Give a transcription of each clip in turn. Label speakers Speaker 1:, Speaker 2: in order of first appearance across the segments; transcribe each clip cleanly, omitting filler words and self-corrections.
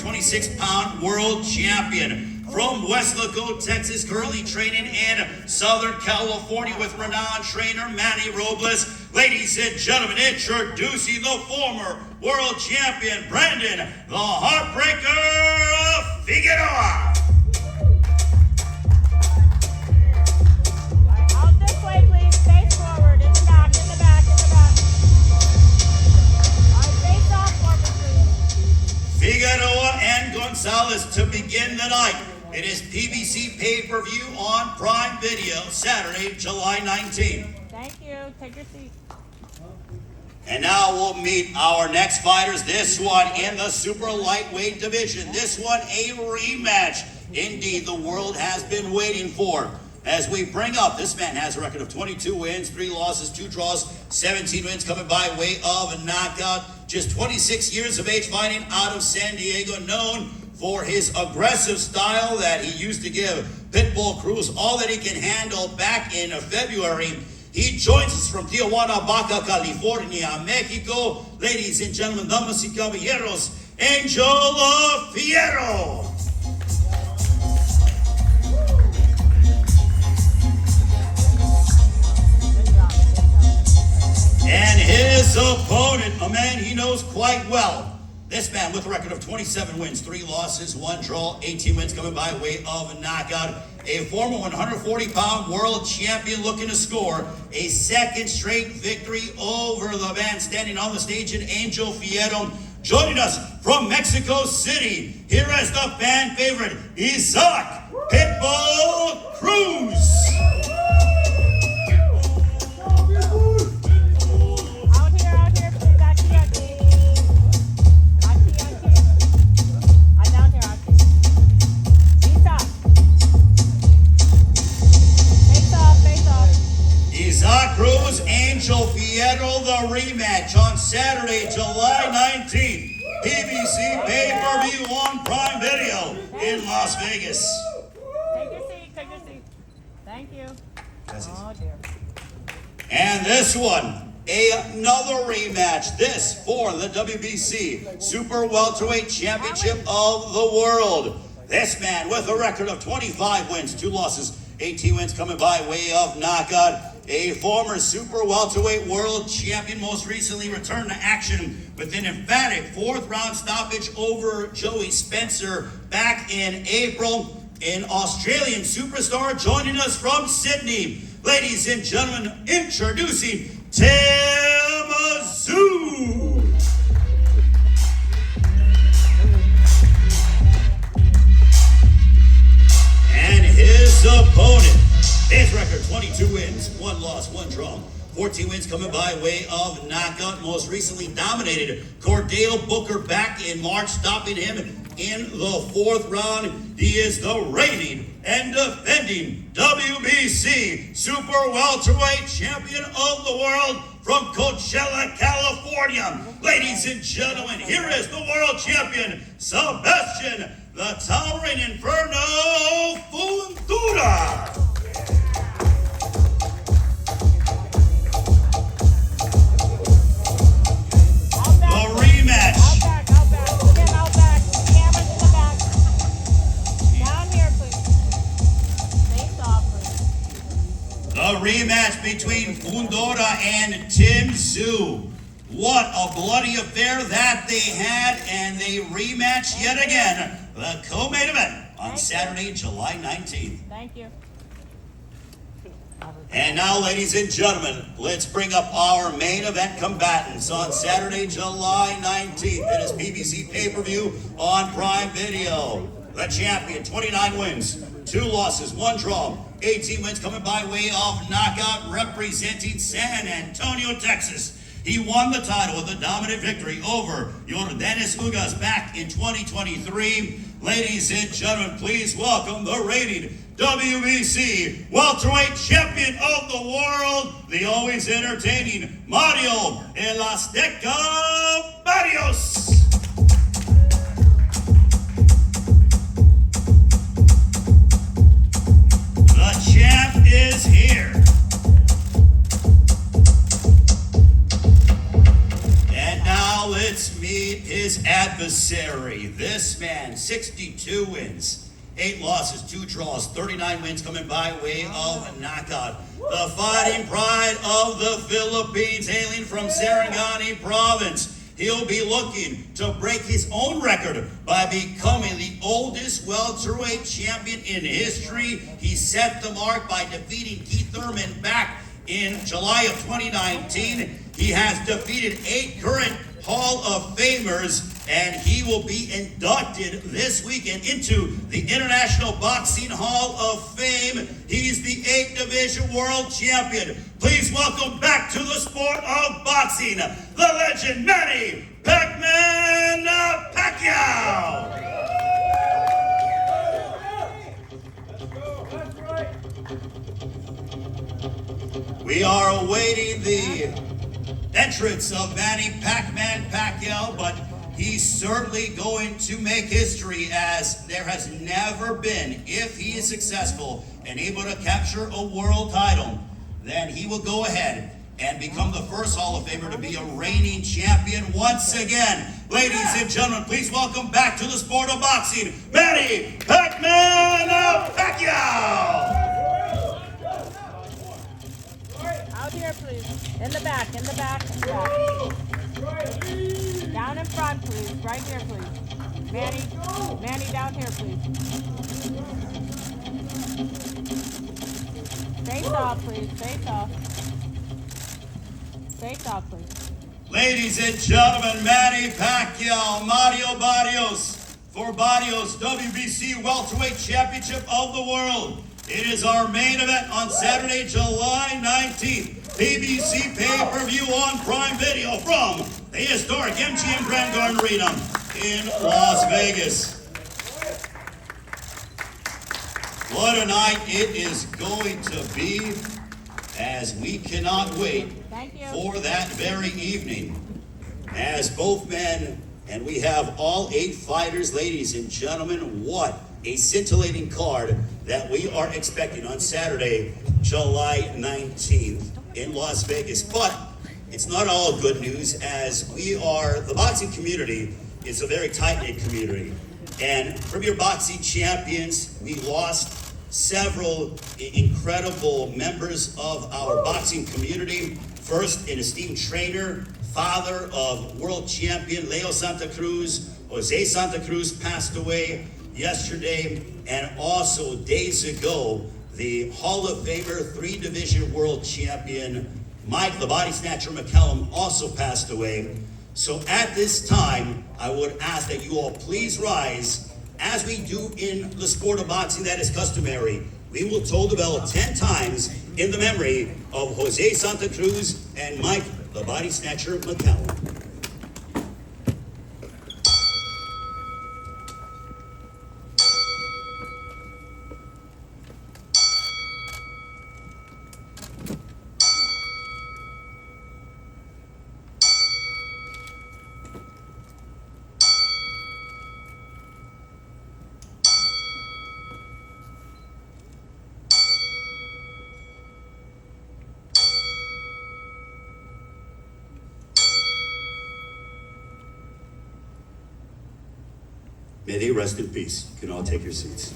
Speaker 1: 26-pound world champion. From Weslaco, Texas, currently training in Southern California with renowned trainer Manny Robles. Ladies and gentlemen, introducing the former world champion, Brandon, the Heartbreaker Figueroa.
Speaker 2: Out this way, please. Face forward. In the back, in the back, in the back. All right, face off for me, please.
Speaker 1: Figueroa and Gonzalez to begin the night. It is PBC pay-per-view on Prime Video, Saturday, July 19th.
Speaker 2: Thank you. Take your seat.
Speaker 1: And now we'll meet our next fighters. This one in the super lightweight division. This one a rematch. Indeed, the world has been waiting for. As we bring up, this man has a record of 22 wins, 3 losses, 2 draws, 17 wins coming by way of a knockout. Just 26 years of age, fighting out of San Diego, known for his aggressive style that he used to give Pitbull Cruz all that he can handle back in February. He joins us from Tijuana, Baja California, Mexico. Ladies and gentlemen, damas y caballeros, Angel Fierro. And his opponent, a man he knows quite well. This man with a record of 27 wins, 3 losses, 1 draw, 18 wins coming by way of a knockout. A former 140-pound world champion looking to score a second straight victory over the man standing on the stage in Angel Fierro. Joining us from Mexico City, here is the fan favorite, Isaac Pitbull Cruz. Angel Fierro, the rematch on Saturday, July 19th. PBC pay-per-view on Prime Video in Las Vegas.
Speaker 2: Take your seat, take your seat. Thank you. Oh, dear.
Speaker 1: And this one, another rematch. This for the WBC Super Welterweight Championship of the World. This man with a record of 25 wins, 2 losses, 18 wins coming by way of knockout. A former super welterweight world champion, most recently returned to action with an emphatic 4th-round stoppage over Joey Spencer back in April. An Australian superstar joining us from Sydney. Ladies and gentlemen, introducing Tamazu. And his opponent. His record, 22 wins, 1 loss, 1 draw. 14 wins coming by way of knockout. Most recently dominated Cordell Booker back in March, stopping him in the 4th round. He is the reigning and defending WBC Super Welterweight Champion of the World from Coachella, California. Ladies and gentlemen, here is the world champion, Sebastian, the Towering Inferno Fundura. A rematch between Fundora and Tim Tszyu. What a bloody affair that they had, and they rematch yet again. The co-main event on Saturday, July 19th.
Speaker 2: Thank you.
Speaker 1: And now, ladies and gentlemen, let's bring up our main event combatants on Saturday, July 19th. It is PBC pay-per-view on Prime Video. The champion, 29 wins, 2 losses, 1 draw, 18 wins coming by way of knockout, representing San Antonio, Texas. He won the title with a dominant victory over Yordenis Ugas back in 2023. Ladies and gentlemen, please welcome the reigning WBC welterweight champion of the world, the always entertaining Mario El Azteca Barrios. The champ is here. And now let's meet his adversary. This man man, 62 wins. 8 losses, 2 draws, 39 wins coming by way of knockout. The fighting pride of the Philippines, hailing from Sarangani province. He'll be looking to break his own record by becoming the oldest welterweight champion in history. He set the mark by defeating Keith Thurman back in July of 2019. He has defeated 8 current Hall of Famers, and he will be inducted this weekend into the International Boxing Hall of Fame. He's the 8th Division World Champion. Please welcome back to the sport of boxing, the legend Manny Pacquiao. We are awaiting the entrance of Manny Pacquiao, but he's certainly going to make history, as there has never been, if he is successful and able to capture a world title, then he will go ahead and become the first Hall of Famer to be a reigning champion once again. Ladies and gentlemen, please welcome back to the sport of boxing, Manny Pacquiao!
Speaker 2: Out here, please. In the back, in the back, in the back. Down in front, please. Right here, please. Manny, down here, please. Face off, please. Face off. Face off, please.
Speaker 1: Ladies and gentlemen, Manny Pacquiao, Mario Barrios, for Barrios WBC Welterweight Championship of the World. It is our main event on Saturday, July 19th. BBC pay-per-view on Prime Video from the historic MGM Grand Garden Arena in Las Vegas. What a night it is going to be, as we cannot wait for that very evening. As both men, and we have all 8 fighters, ladies and gentlemen, what a scintillating card that we are expecting on Saturday, July 19th in Las Vegas. But it's not all good news, as the boxing community is a very tight-knit community. And Premier Boxing Champions, we lost several incredible members of our boxing community. First, an esteemed trainer, father of world champion Leo Santa Cruz, Jose Santa Cruz, passed away yesterday. And also days ago, the Hall of Famer, 3-division world champion Mike the Body Snatcher McCallum also passed away. So at this time, I would ask that you all please rise. As we do in the sport of boxing, that is customary. We will toll the bell 10 times in the memory of Jose Santa Cruz and Mike the Body Snatcher McCallum. May they rest in peace. You can all take your seats.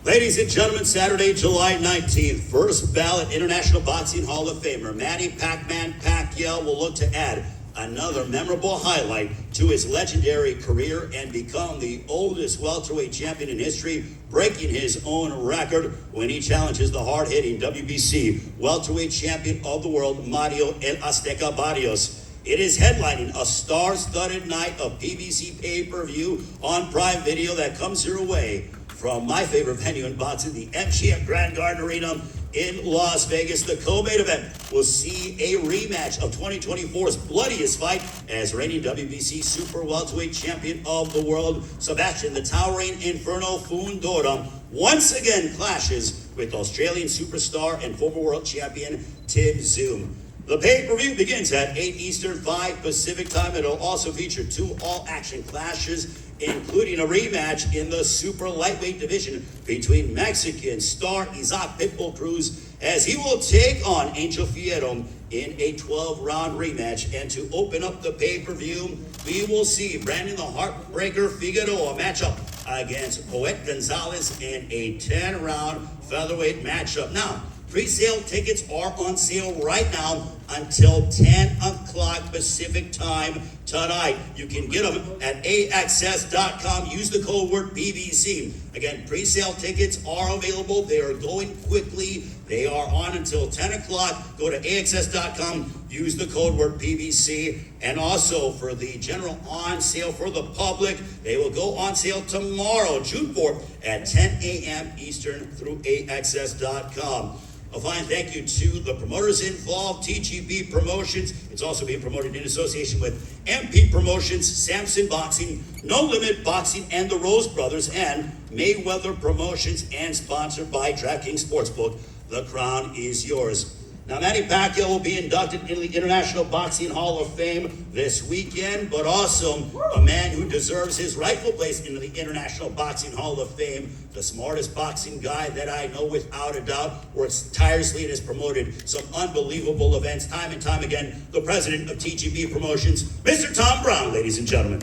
Speaker 1: Ladies and gentlemen, Saturday, July 19th, first ballot International Boxing Hall of Famer Manny Pacquiao will look to add another memorable highlight to his legendary career and become the oldest welterweight champion in history, breaking his own record when he challenges the hard-hitting WBC welterweight champion of the world, Mario El Azteca Barrios. It is headlining a star-studded night of PBC pay-per-view on Prime Video that comes your way from my favorite venue in boxing, the MGM Grand Garden Arena in Las Vegas. The co-main event will see a rematch of 2024's bloodiest fight as reigning WBC Super Welterweight Champion of the World, Sebastian the Towering Inferno Fundora, once again clashes with Australian superstar and former world champion Tim Tszyu. The pay-per-view begins at 8 Eastern, 5 Pacific time. It'll also feature 2 all-action clashes, including a rematch in the super lightweight division between Mexican star Isaac Pitbull Cruz as he will take on Angel Fierro in a 12-round rematch. And to open up the pay-per-view, we will see Brandon the Heartbreaker Figueroa match up against Poet Gonzalez in a 10-round featherweight matchup. Now, pre-sale tickets are on sale right now until 10 o'clock Pacific time tonight. You can get them at AXS.com. Use the code word PBC. Again, pre-sale tickets are available. They are going quickly. They are on until 10 o'clock. Go to AXS.com. Use the code word PBC. And also for the general on sale for the public, they will go on sale tomorrow, June 4th at 10 a.m. Eastern through AXS.com. A fine thank you to the promoters involved, TGB Promotions. It's also being promoted in association with MP Promotions, Samson Boxing, No Limit Boxing, and the Rose Brothers, and Mayweather Promotions, and sponsored by DraftKings Sportsbook. The crown is yours. Now, Manny Pacquiao will be inducted into the International Boxing Hall of Fame this weekend, but also a man who deserves his rightful place into the International Boxing Hall of Fame, the smartest boxing guy that I know without a doubt, works tirelessly and has promoted some unbelievable events time and time again, the president of TGB Promotions, Mr. Tom Brown, ladies and gentlemen.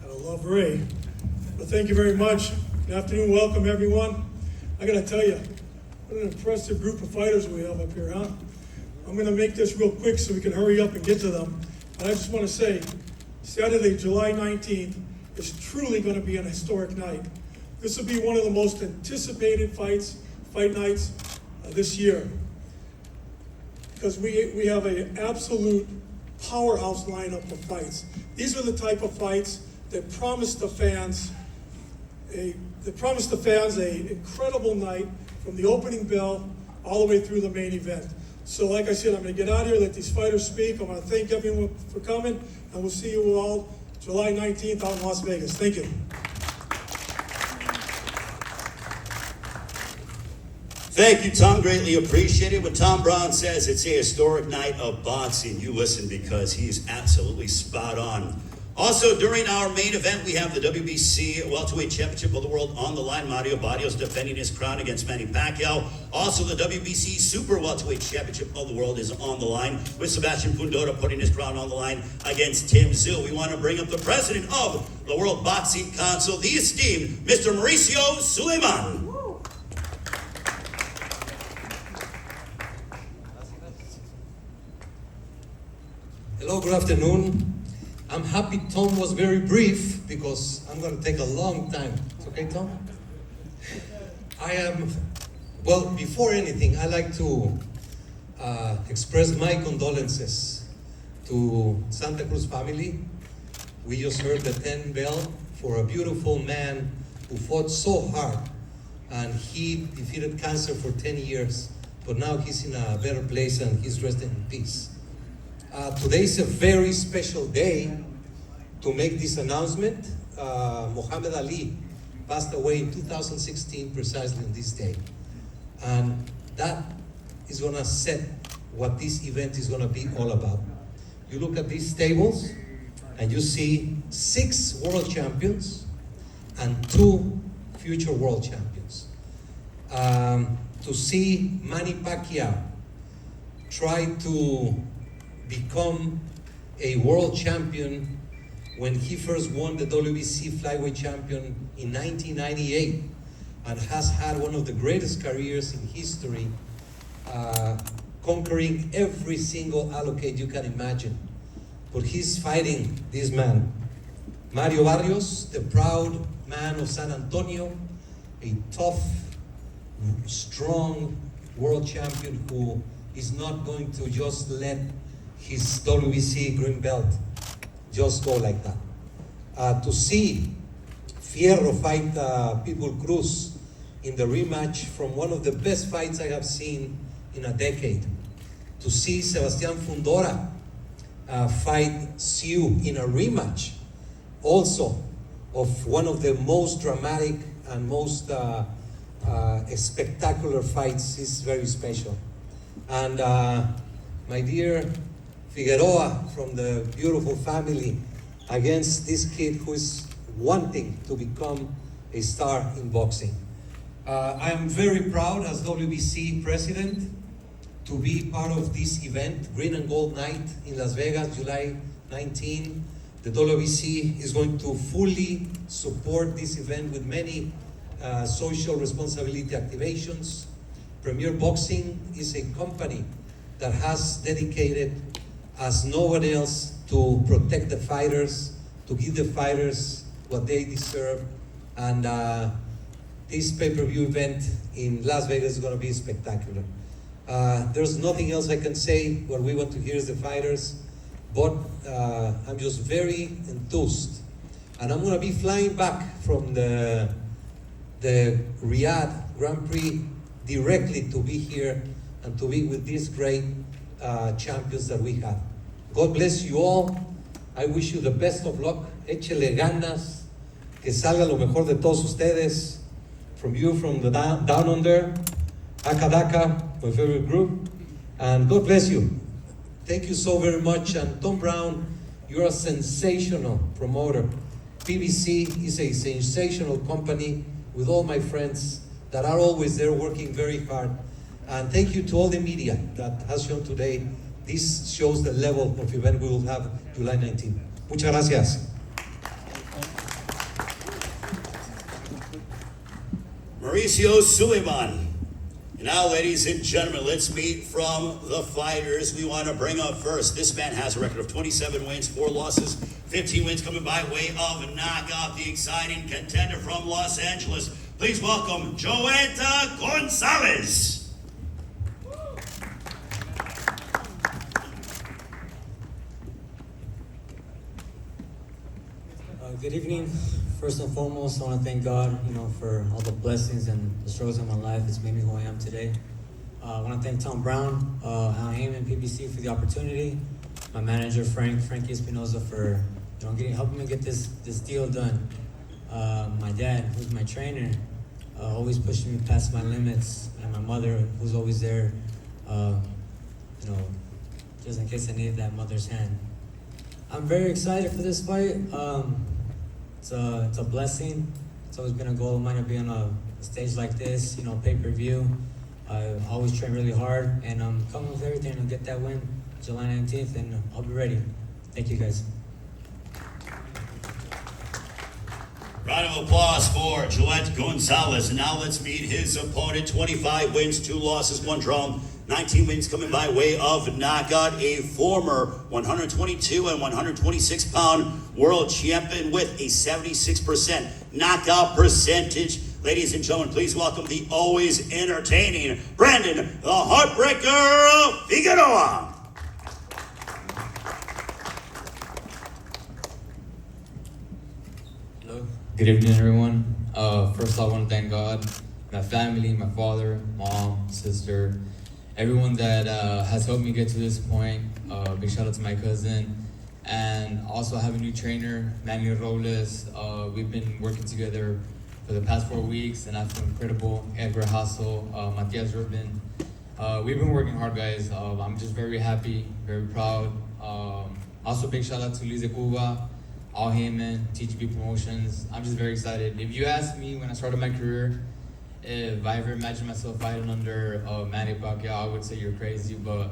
Speaker 3: I love Ray. Well, thank you very much. Good afternoon, welcome everyone. I gotta tell you, what an impressive group of fighters we have up here, huh? I'm gonna make this real quick so we can hurry up and get to them. And I just wanna say, Saturday, July 19th is truly gonna be an historic night. This will be one of the most anticipated fight nights this year. Because we have an absolute powerhouse lineup of fights. These are the type of fights that promise the fans an incredible night from the opening bell all the way through the main event. So like I said, I'm going to get out of here, let these fighters speak. I want to thank everyone for coming, and we'll see you all July 19th out in Las Vegas. Thank you.
Speaker 1: Thank you, Tom. Greatly appreciated. When Tom Brown says it's a historic night of boxing, you listen because he's absolutely spot on. Also, during our main event, we have the WBC Welterweight Championship of the World on the line. Mario Barrios defending his crown against Manny Pacquiao. Also, the WBC Super Welterweight Championship of the World is on the line, with Sebastian Fundora putting his crown on the line against Tim Tszyu. We want to bring up the president of the World Boxing Council, the esteemed Mr. Mauricio Suleiman.
Speaker 4: Hello, good afternoon. I'm happy Tom was very brief because I'm going to take a long time. It's okay, Tom? Well, before anything, I'd like to express my condolences to Santa Cruz family. We just heard the 10 bell for a beautiful man who fought so hard, and he defeated cancer for 10 years, but now he's in a better place and he's resting in peace. Today is a very special day to make this announcement. Muhammad Ali passed away in 2016, precisely on this day. And that is gonna set what this event is gonna be all about. You look at these tables and you see 6 world champions and 2 future world champions. To see Manny Pacquiao try to become a world champion when he first won the WBC flyweight champion in 1998 and has had one of the greatest careers in history, conquering every single allocate you can imagine. But he's fighting this man, Mario Barrios, the proud man of San Antonio, a tough, strong world champion who is not going to just let his WBC green belt just go like that. To see Fierro fight Pitbull Cruz in the rematch from one of the best fights I have seen in a decade. To see Sebastian Fundora fight Tszyu in a rematch also of one of the most dramatic and most spectacular fights is very special. And my dear Figueroa from the beautiful family against this kid who is wanting to become a star in boxing. I am very proud as WBC president to be part of this event, Green and Gold Night in Las Vegas, July 19. The WBC is going to fully support this event with many social responsibility activations. Premier Boxing is a company that has dedicated as no one else to protect the fighters, to give the fighters what they deserve. And this pay-per-view event in Las Vegas is going to be spectacular. There's nothing else I can say. What we want to hear is the fighters, but I'm just very enthused. And I'm going to be flying back from the Riyadh Grand Prix directly to be here and to be with these great champions that we have. God bless you all. I wish you the best of luck. Échele ganas. Que salga lo mejor de todos ustedes. From you, from the down under. Aka Daka, my favorite group. And God bless you. Thank you so very much. And Tom Brown, you're a sensational promoter. PBC is a sensational company with all my friends that are always there working very hard. And thank you to all the media that has shown today. This shows the level of event we will have July 19. Muchas gracias.
Speaker 1: Mauricio Suleiman. And now, ladies and gentlemen, let's meet from the fighters we want to bring up first. This man has a record of 27 wins, 4 losses, 15 wins coming by way of knockout. The exciting contender from Los Angeles. Please welcome Joeta Gonzalez.
Speaker 5: Good evening. First and foremost, I want to thank God, for all the blessings and the struggles in my life. It's made me who I am today. I want to thank Tom Brown, Al Heyman, PBC for the opportunity. My manager, Frankie Espinoza, for helping me get this deal done. My dad, who's my trainer, always pushing me past my limits, and my mother, who's always there, just in case I need that mother's hand. I'm very excited for this fight. It's a blessing. It's always been a goal of mine to be on a stage like this, pay-per-view. I always train really hard, and I'm coming with everything to get that win July 19th, and I'll be ready. Thank you, guys.
Speaker 1: Round of applause for Joeta Gonzalez. And now let's meet his opponent. 25 wins, 2 losses, 1 draw. 19 wins coming by way of knockout. A former 122 and 126 pound world champion with a 76% knockout percentage. Ladies and gentlemen, please welcome the always entertaining Brandon the Heartbreaker Figueroa.
Speaker 6: Hello. Good evening, everyone. First, I want to thank God, my family, my father, mom, sister, everyone that has helped me get to this point. Big shout out to my cousin. And also I have a new trainer, Manny Robles. We've been working together for the past 4 weeks, and I feel incredible. Edgar Hassel, Matias Rubin. We've been working hard, guys. I'm just very happy, very proud. Also, big shout out to Luis de Cuba, Al Heyman, TGB Promotions. I'm just very excited. If you asked me when I started my career, if I ever imagined myself fighting under Manny Pacquiao, I would say you're crazy, but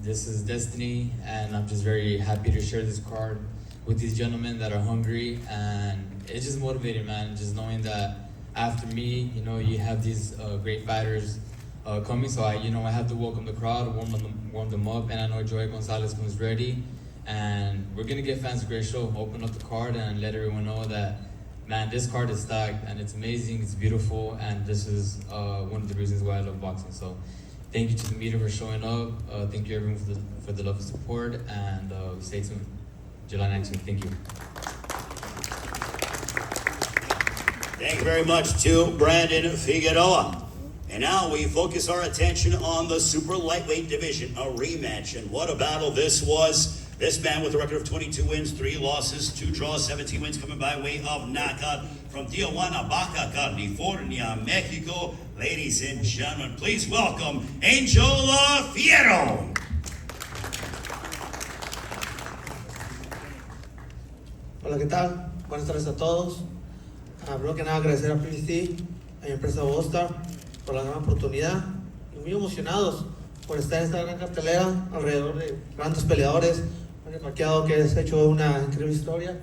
Speaker 6: this is destiny, and I'm just very happy to share this card with these gentlemen that are hungry, and it's just motivating, man, just knowing that after me, you have these great fighters coming, so I have to welcome the crowd, warm them up, and I know Joeta Gonzalez comes ready, and we're gonna give fans a great show, open up the card, and let everyone know that, man, this card is stacked, and it's amazing, it's beautiful, and this is one of the reasons why I love boxing. So thank you to the media for showing up. Thank you everyone for the love and support, and stay tuned. July 19th, thank you.
Speaker 1: Thank you very much to Brandon Figueroa. And now we focus our attention on the super lightweight division, a rematch. And what a battle this was. This man with a record of 22 wins, 3 losses, 2 draws, 17 wins coming by way of knockout from Tijuana, Baja California, Mexico. Ladies and gentlemen, please welcome Angel Fierro.
Speaker 7: Hola, ¿qué tal? Buenas tardes a todos. Primero que nada agradecer a PBC, a mi empresa Bostar, por la gran oportunidad y muy emocionados por estar en esta gran cartelera alrededor de grandes peleadores. Manny Pacquiao, que has hecho una increíble historia,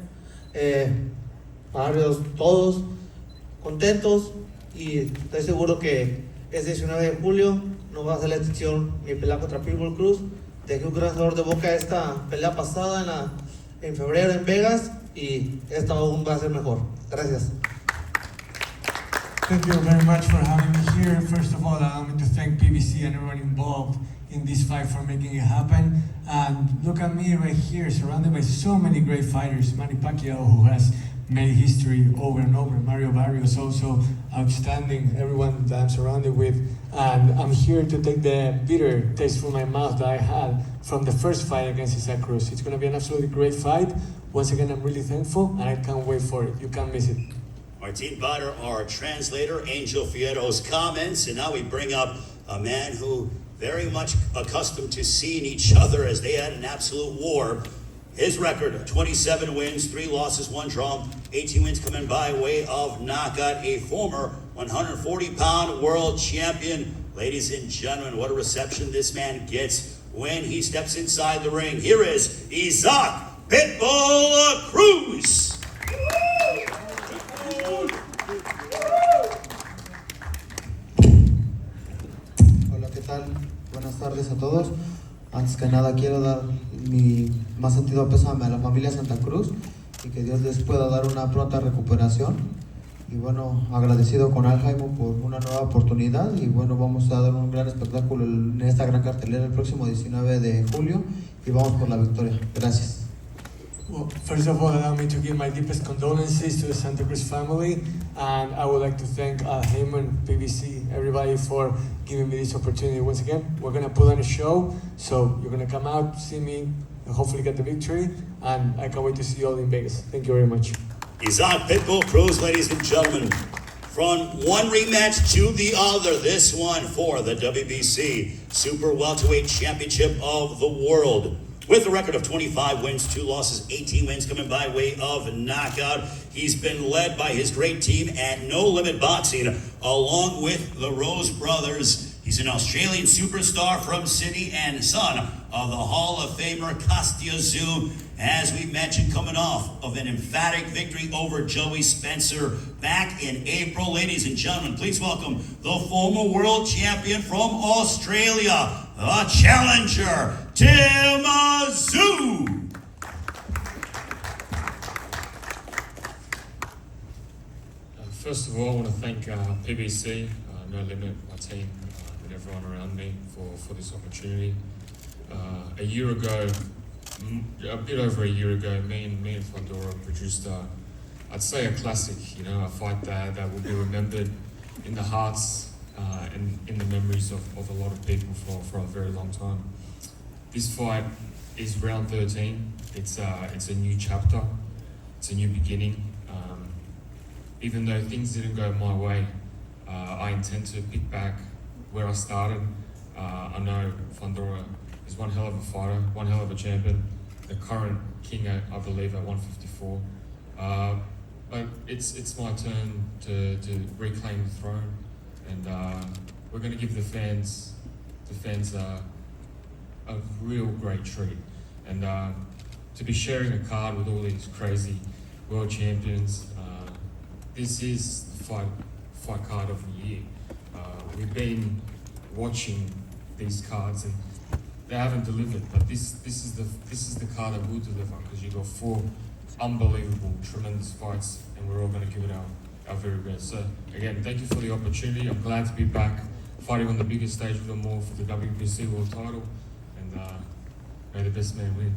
Speaker 7: Barrios, todos contentos, y estoy seguro que ese 19 de julio no va a ser la excepción mi pelea contra Pitbull Cruz. Dejé un gran sabor de boca esta pelea pasada en febrero en Vegas, y esta aún va a ser mejor. Gracias.
Speaker 8: Thank you very much for having me here. First of all, allow me to thank PBC and everyone involved in this fight for making it happen. And look at me right here, surrounded by so many great fighters. Manny Pacquiao, who has made history over and over. Mario Barrios, also outstanding. Everyone that I'm surrounded with. And I'm here to take the bitter taste from my mouth that I had from the first fight against Isaac Cruz. It's going to be an absolutely great fight. Once again, I'm really thankful, and I can't wait for it. You can't miss it.
Speaker 1: Martin Bader, our translator, Angel Fierro's comments, and now we bring up a man who very much accustomed to seeing each other as they had an absolute war. His record, 27 wins, 3 losses, 1 draw, 18 wins coming by way of knockout, a former 140-pound world champion. Ladies and gentlemen, what a reception this man gets when he steps inside the ring. Here is Isaac Pitbull Cruz.
Speaker 9: Hola, ¿qué tal? Buenas tardes a todos. Antes que nada quiero dar mi más sentido pésame a la familia Santa Cruz y que Dios les pueda dar una pronta recuperación. Y bueno, agradecido con Aljaimo por una nueva oportunidad, y bueno, vamos a dar un gran espectáculo en esta gran cartelera el próximo 19 de julio y vamos por la victoria. Gracias.
Speaker 8: Well, first of all, allow me to give my deepest condolences to the Santa Cruz family, and I would like to thank Heyman, PBC, everybody for giving me this opportunity once again. We're going to put on a show, so you're going to come out, see me, and hopefully get the victory, and I can't wait to see you all in Vegas. Thank you very much.
Speaker 1: Isaac Pitbull Cruz, ladies and gentlemen. From one rematch to the other, this one for the WBC Super Welterweight Championship of the World. With a record of 25 wins, 2 losses, 18 wins coming by way of knockout. He's been led by his great team at No Limit Boxing, along with the Rose Brothers. He's an Australian superstar from Sydney and son of the Hall of Famer Kostya Tszyu. As we mentioned, coming off of an emphatic victory over Joey Spencer back in April. Ladies and gentlemen, please welcome the former world champion from Australia, the challenger, Tim Tszyu.
Speaker 10: First of all, I want to thank PBC, No Limit, my team, and everyone around me for this opportunity. A year ago, a bit over a year ago, me and Fondora produced, I'd say a classic, a fight that will be remembered in the hearts and in the memories of a lot of people for a very long time. This fight is round 13. It's a new chapter. It's a new beginning. Even though things didn't go my way, I intend to pick back where I started. I know Fondora is one hell of a fighter, one hell of a champion, the current king, I believe, at 154. But it's my turn to reclaim the throne, and we're going to give the fans a real great treat. And to be sharing a card with all these crazy world champions, this is the fight card of the year. We've been watching these cards and they haven't delivered, but this is the card that will deliver, because you got 4 unbelievable, tremendous fights, and we're all going to give it our very best. So again, thank you for the opportunity. I'm glad to be back fighting on the biggest stage of them all for the WBC World Title, and may the best man win.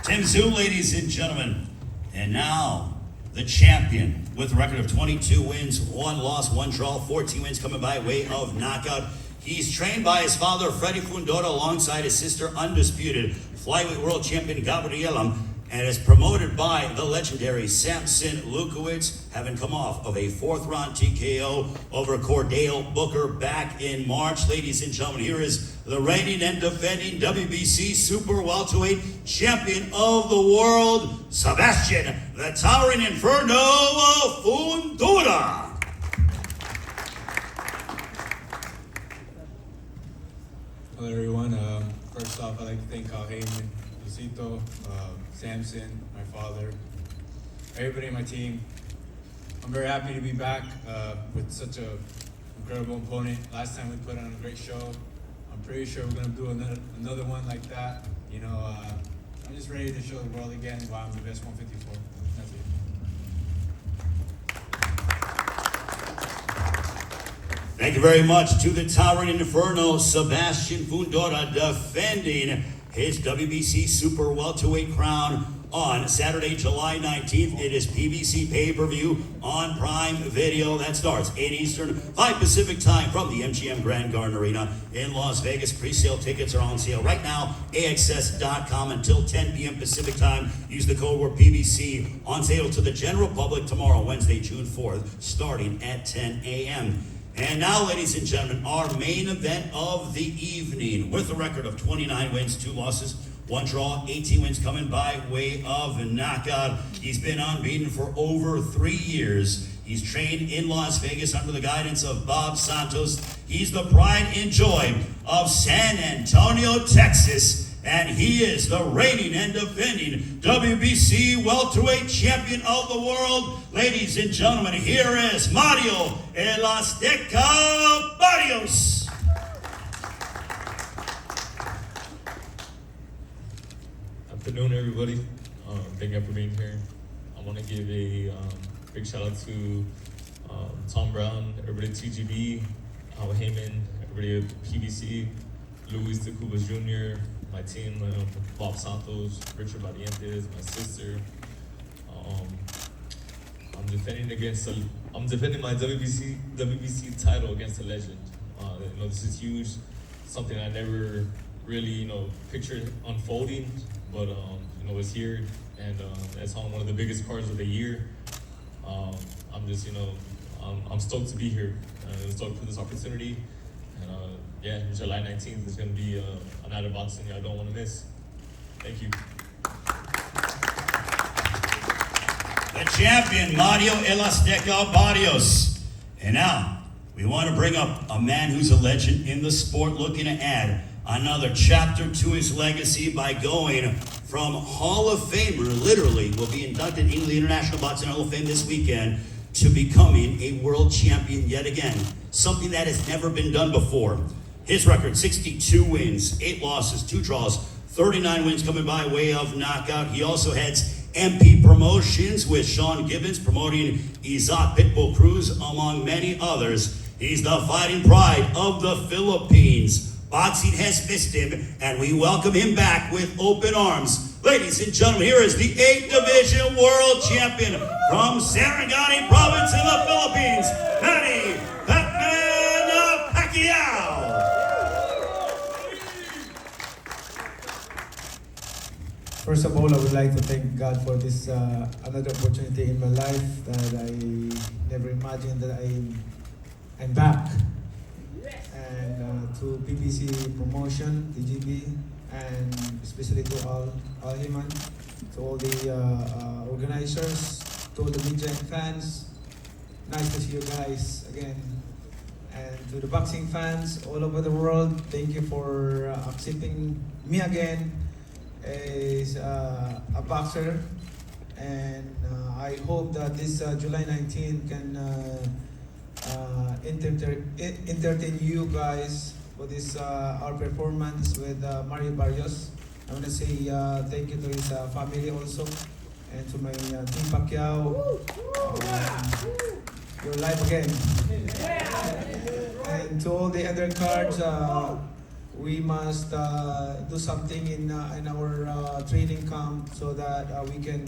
Speaker 1: Tim Tszyu, ladies and gentlemen. And now, the champion with a record of 22 wins, 1 loss, 1 draw, 14 wins coming by way of knockout. He's trained by his father, Freddie Fundora, alongside his sister, undisputed flyweight world champion Gabriela, and is promoted by the legendary Samson Lukowicz, having come off of a 4th-round TKO over Cordell Booker back in March. Ladies and gentlemen, here is the reigning and defending WBC Super Welterweight Champion of the World, Sebastian the Towering Inferno Fundora.
Speaker 11: Hello everyone. First off, I'd like to thank Al Heyman, Lucito, Samson, my father, everybody in my team. I'm very happy to be back with such an incredible opponent. Last time we put on a great show. I'm pretty sure we're going to do another one like that. You know, I'm just ready to show the world again why I'm the best 154. That's it.
Speaker 1: Thank you very much to the Towering Inferno, Sebastian Fundora, defending his WBC Super Welterweight crown on Saturday, July 19th. It is PBC pay-per-view on Prime Video. That starts 8 Eastern, 5 Pacific time from the MGM Grand Garden Arena in Las Vegas. Pre-sale tickets are on sale right now, AXS.com until 10 p.m. Pacific time. Use the code word PBC on sale to the general public tomorrow, Wednesday, June 4th, starting at 10 a.m. And now, ladies and gentlemen, our main event of the evening with a record of 29 wins, 2 losses, 1 draw, 18 wins coming by way of knockout. He's been unbeaten for over 3 years. He's trained in Las Vegas under the guidance of Bob Santos. He's the pride and joy of San Antonio, Texas. And he is the reigning and defending WBC Welterweight Champion of the World. Ladies and gentlemen, here is Mario El Azteca Barrios.
Speaker 10: Afternoon, everybody. Thank you for being here. I want to give a big shout out to Tom Brown, everybody at TGB, Al Heyman, everybody at PBC, Luis de Cubas Jr., my team, Bob Santos, Richard Barrios, my sister. I'm defending my WBC title against a legend. This is huge. Something I never really, pictured unfolding, but it's here, and it's on one of the biggest cards of the year. I'm just, I'm stoked to be here. I'm stoked for this opportunity. And July 19th is going to be a night of boxing I don't want to miss. Thank you.
Speaker 1: The champion, Mario El Azteca Barrios. And now, we want to bring up a man who's a legend in the sport, looking to add another chapter to his legacy by going from Hall of Famer, literally, will be inducted into the International Boxing Hall of Fame this weekend, to becoming a world champion yet again. Something that has never been done before. His record, 62 wins, 8 losses, 2 draws, 39 wins coming by way of knockout. He also heads MP Promotions with Sean Gibbons, promoting Isaac Pitbull Cruz, among many others. He's the fighting pride of the Philippines. Boxing has missed him, and we welcome him back with open arms. Ladies and gentlemen, here is the 8th Division World Champion from Sarangani Province in the Philippines, Manny Pacquiao.
Speaker 12: First of all, I would like to thank God for this another opportunity in my life that I never imagined that I'm back. And to PBC Promotion, TGB, and especially to all Heyman, to all the organizers, to all the media and fans. Nice to see you guys again. And to the boxing fans all over the world, thank you for accepting me again as a boxer. And I hope that this July 19th can entertain you guys for this our performance with Mario Barrios. I want to say thank you to his family also, and to my team Pacquiao. You're live again. And to all the other cards, we must do something in our training camp so that we can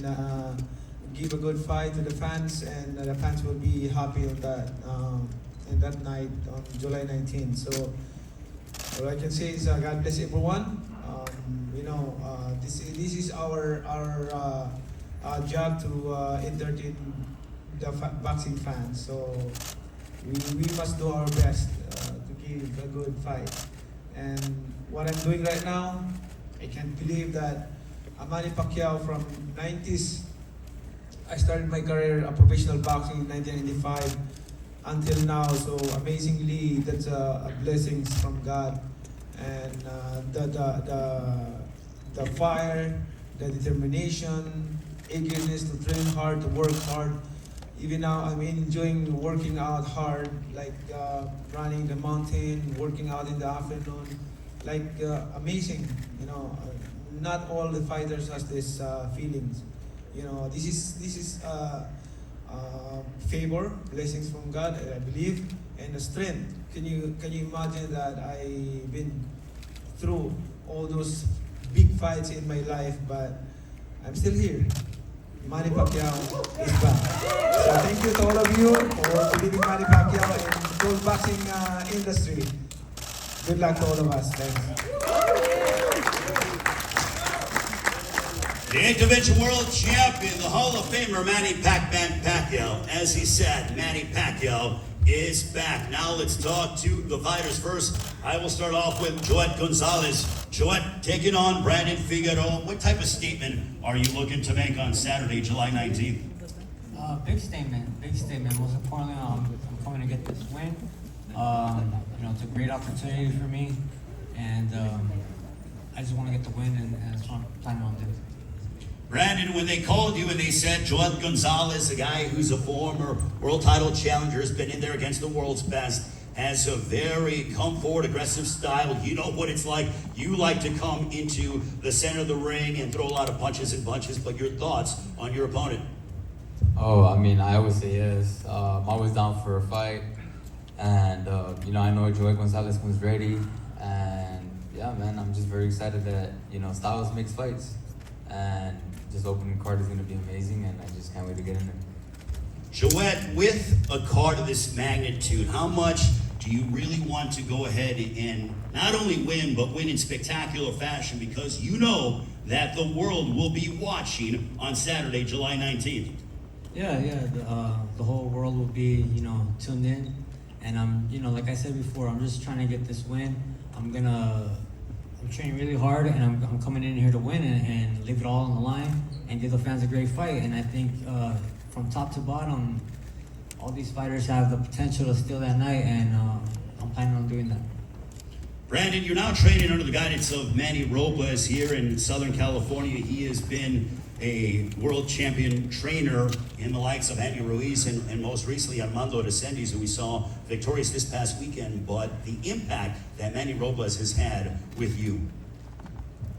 Speaker 12: give a good fight to the fans, and the fans will be happy on that in that night on July 19th. So all I can say is God bless everyone. This is our job to entertain the boxing fans. So we must do our best to give a good fight. And what I'm doing right now, I can't believe that Manny Pacquiao from 90s, I started my career of professional boxing in 1995 until now. So amazingly, that's a blessings from God. And the fire, the determination, eagerness to train hard, to work hard. Even now, I'm enjoying working out hard, like running the mountain, working out in the afternoon, like amazing. You know, not all the fighters has this feelings. You know, this is favor, blessings from God, I believe, and the strength. Can you imagine that I've been through all those big fights in my life, but I'm still here. Manny Pacquiao is back. So thank you to all of you for believing Manny Pacquiao in the gold boxing industry. Good luck to all of us. Thanks.
Speaker 1: The 8th Division World Champion, the Hall of Famer Manny Pacquiao. As he said, Manny Pacquiao is back. Now let's talk to the fighters first. I will start off with Joet Gonzalez. Joet taking on Brandon Figueroa. What type of statement are you looking to make on Saturday, July 19th?
Speaker 5: Big statement, big statement. Most importantly, I'm coming to get this win. You know, it's a great opportunity for me, and I just want to get the win, and that's what I'm planning on doing.
Speaker 1: Brandon, when they called you and they said Joet Gonzalez, a guy who's a former world title challenger, has been in there against the world's best, has a very come forward, aggressive style. You know what it's like. You like to come into the center of the ring and throw a lot of punches and bunches, but your thoughts on your opponent?
Speaker 6: Oh, I mean, I always say yes. I'm always down for a fight. And, you know, I know Joet Gonzalez comes ready. And, yeah, man, I'm just very excited that, you know, styles makes fights. And this opening card is going to be amazing, and I just can't wait to get in there.
Speaker 1: Joet, with a card of this magnitude, how much do you really want to go ahead and not only win, but win in spectacular fashion? Because you know that the world will be watching on Saturday, July 19th.
Speaker 5: Yeah, the whole world will be, you know, tuned in. And I'm, you know, like I said before, I'm just trying to get this win. I'm training really hard, and I'm coming in here to win and leave it all on the line and give the fans a great fight. And I think from top to bottom, all these fighters have the potential to steal that night, and I'm planning on doing that.
Speaker 1: Brandon, you're now training under the guidance of Manny Robles here in Southern California. He has been a world champion trainer in the likes of Andy Ruiz and most recently Armando Resendiz, who we saw victorious this past weekend. But the impact that Manny Robles has had with you.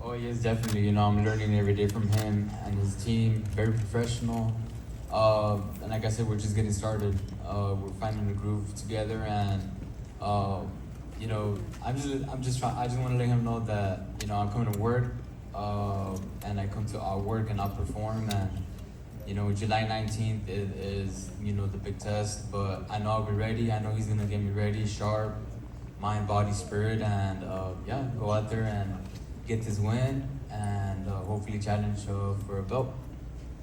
Speaker 6: Oh, yes, definitely. You know, I'm learning every day from him and his team. Very professional. And like I said, we're just getting started. We're finding the groove together, and you know, I just want to let him know that, you know, I'm coming to work, and I come to our work and I'll perform. And you know, July 19th is you know, the big test, but I know I'll be ready. I know he's gonna get me ready, sharp, mind, body, spirit, and yeah, go out there and get this win, and hopefully challenge for a belt.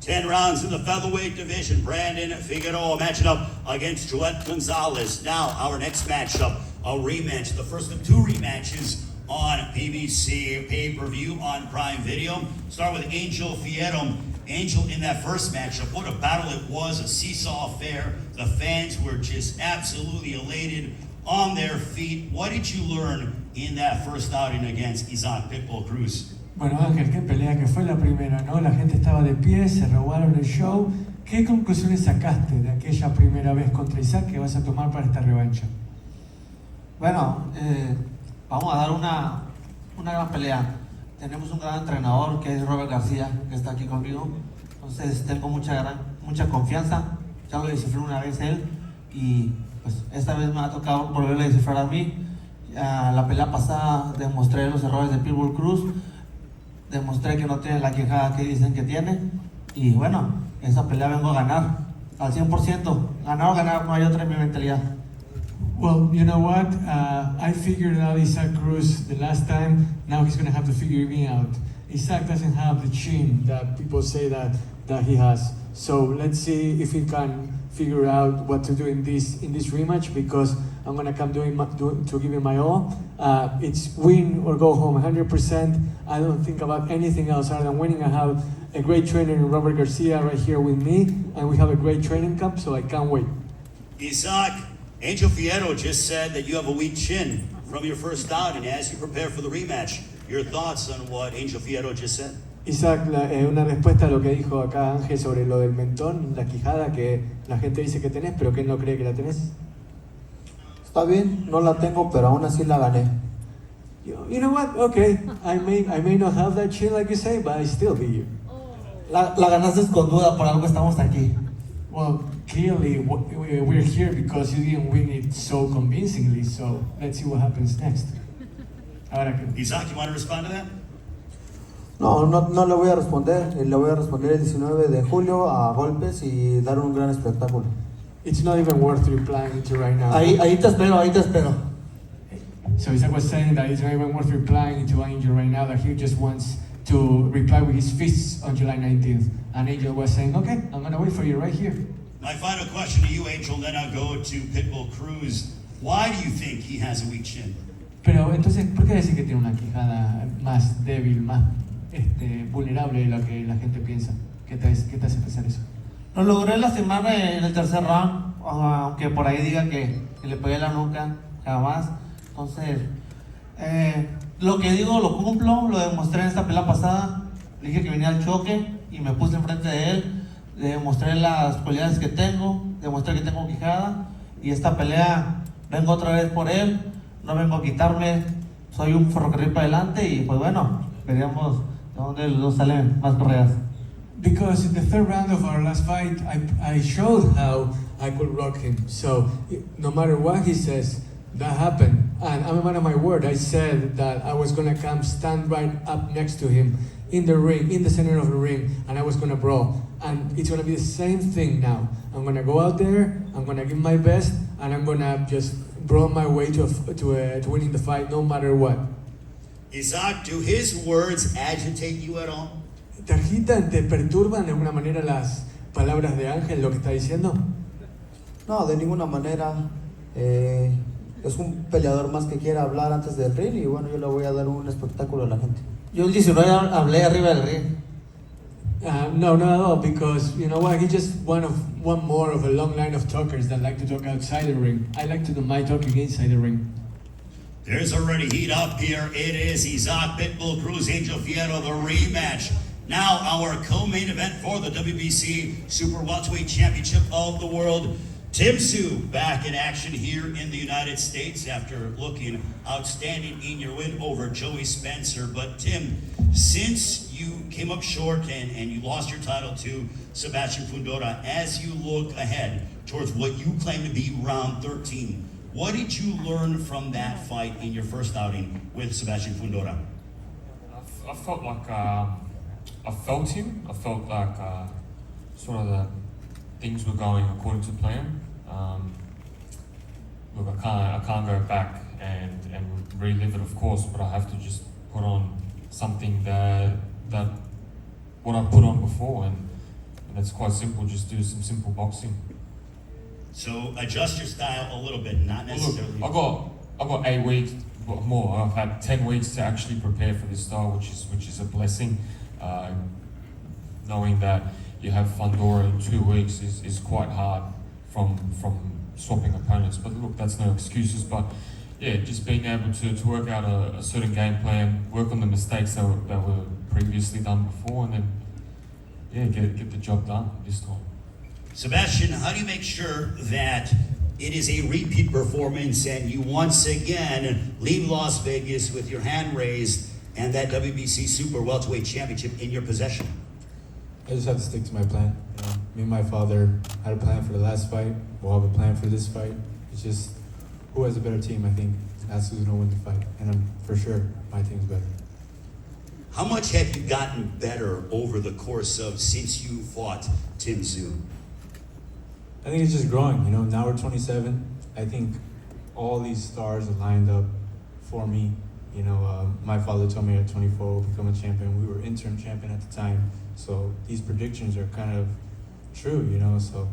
Speaker 1: 10 rounds in the featherweight division. Brandon Figueroa matching up against Joet Gonzalez. Now, our next matchup, a rematch. The first of two rematches on PBC pay-per-view on Prime Video. Start with Angel Fierro. Angel, in that first matchup, what a battle it was, a seesaw affair. The fans were just absolutely elated, on their feet. What did you learn in that first outing against Isaac Pitbull Cruz?
Speaker 8: Bueno, Ángel, qué pelea que fue la primera, ¿no? La gente estaba de pie, se robaron el show. ¿Qué conclusiones sacaste de aquella primera vez contra Isaac que vas a tomar para esta revancha?
Speaker 7: Bueno, vamos a dar una gran pelea. Tenemos un gran entrenador que es Robert García, que está aquí conmigo. Entonces tengo mucha confianza. Ya lo descifré una vez él y pues esta vez me ha tocado volverle a descifrar a mí. La pelea pasada demostré los errores de Pitbull Cruz. Demostré que no tiene la quejada que dicen que tiene. Y bueno, esa pelea vengo a ganar al 100%. Ganar o ganar, no hay otra en mi mentalidad.
Speaker 8: Well, you know what? I figured out Isaac Cruz the last time. Now he's going to have to figure me out. Isaac doesn't have the chin that people say that he has. So let's see if he can figure out what to do in this rematch, because I'm gonna come to give it my all. It's win or go home, 100%. I don't think about anything else other than winning. I have a great trainer in Robert Garcia right here with me, and we have a great training camp, so I can't wait.
Speaker 1: Isaac, Angel Fierro just said that you have a weak chin from your first outing as you prepare for the rematch. Your thoughts on what Angel Fierro just said?
Speaker 8: Isaac, una respuesta a lo que dijo acá Ángel sobre lo del mentón, la quijada que la gente dice que tenés, pero que él no cree que la tenés.
Speaker 9: Está bien, no la tengo, pero aún así la gané.
Speaker 8: You know what? Okay, I may not have that chin like you say, but I still beat you.
Speaker 7: La ganaste con duda, por algo estamos aquí.
Speaker 8: Well, clearly we're here because you didn't win it so convincingly. So let's see what happens next. Ahora que
Speaker 1: Isaac, you want to respond to that?
Speaker 9: No le voy a responder. Le voy a responder el 19 de julio a golpes y dar un gran espectáculo.
Speaker 8: it's not even worth replying to right now.
Speaker 7: Ahí te espero, ahí te espero.
Speaker 8: So Isaac was saying that it's not even worth replying to Angel right now, that he just wants to reply with his fists on July 19th. And Angel was saying, okay, I'm going to wait for you right here.
Speaker 1: My final question to you, Angel, then I'll go to Pitbull Cruz. Why do you think he has a weak chin?
Speaker 8: Pero entonces, ¿por qué decir que tiene una quijada más débil, más vulnerable de lo que la gente piensa? ¿Qué te hace pensar eso?
Speaker 7: Lo logré lastimar en el tercer round, aunque por ahí diga que le pegué la nuca, jamás. Entonces, lo que digo lo cumplo, lo demostré en esta pelea pasada. Le dije que venía al choque y me puse enfrente de él. Le demostré las cualidades que tengo, demostré que tengo quijada. Y esta pelea vengo otra vez por él, no vengo a quitarme, soy un ferrocarril para adelante y pues bueno, veríamos de dónde los salen más correas.
Speaker 8: Because in the third round of our last fight, I showed how I could rock him. So no matter what he says, that happened. And I'm a man of my word. I said that I was going to come stand right up next to him in the ring, in the center of the ring, and I was going to brawl. And it's going to be the same thing now. I'm going to go out there, I'm going to give my best, and I'm going to just brawl my way to winning the fight no matter what.
Speaker 1: Isaac, do his words agitate you at all?
Speaker 8: ¿Te agitan, te perturban de alguna manera las palabras de Ángel, lo que está diciendo?
Speaker 9: No, de ninguna manera. Es un peleador más que quiere hablar antes del ring y bueno, yo le voy a dar un espectáculo a la gente.
Speaker 7: Yo el 19 hablé arriba del ring.
Speaker 8: No, not at all, because you know what, he's just one more of a long line of talkers that like to talk outside the ring. I like to do my talking inside the ring.
Speaker 1: There's already heat up here. It is Isaac Pitbull Cruz, Angel Fierro, the rematch. Now our co-main event for the WBC Super Welterweight Championship of the World. Tim Tszyu back in action here in the United States after looking outstanding in your win over Joey Spencer. But Tim, since you came up short and you lost your title to Sebastian Fundora, as you look ahead towards what you claim to be round 13, what did you learn from that fight in your first outing with Sebastian Fundora?
Speaker 10: I felt like I felt him. I felt like sort of the things were going according to plan. Look, I can't go back and relive it, of course, but I have to just put on something that what I put on before, and it's quite simple. Just do some simple boxing.
Speaker 1: So adjust your style a little bit, not necessarily.
Speaker 10: Look, I got 8 weeks, but more. I've had 10 weeks to actually prepare for this style, which is a blessing. Knowing that you have Fundora in 2 weeks is quite hard from swapping opponents. But look, that's no excuses. But yeah, just being able to work out a certain game plan, work on the mistakes that were previously done before, and then yeah, get the job done this time.
Speaker 1: Sebastian, how do you make sure that it is a repeat performance and you once again leave Las Vegas with your hand raised and that WBC Super Welterweight Championship in your possession?
Speaker 13: I just have to stick to my plan. You know, me and my father had a plan for the last fight. We'll have a plan for this fight. It's just who has a better team, I think. That's who's gonna win the fight. And I'm for sure my team's better.
Speaker 1: How much have you gotten better over the course of since you fought Tim Tszyu?
Speaker 13: I think it's just growing. You know, now we're 27. I think all these stars are lined up for me. You know, my father told me at 24 we'll become a champion. We were interim champion at the time. So these predictions are kind of true, you know. So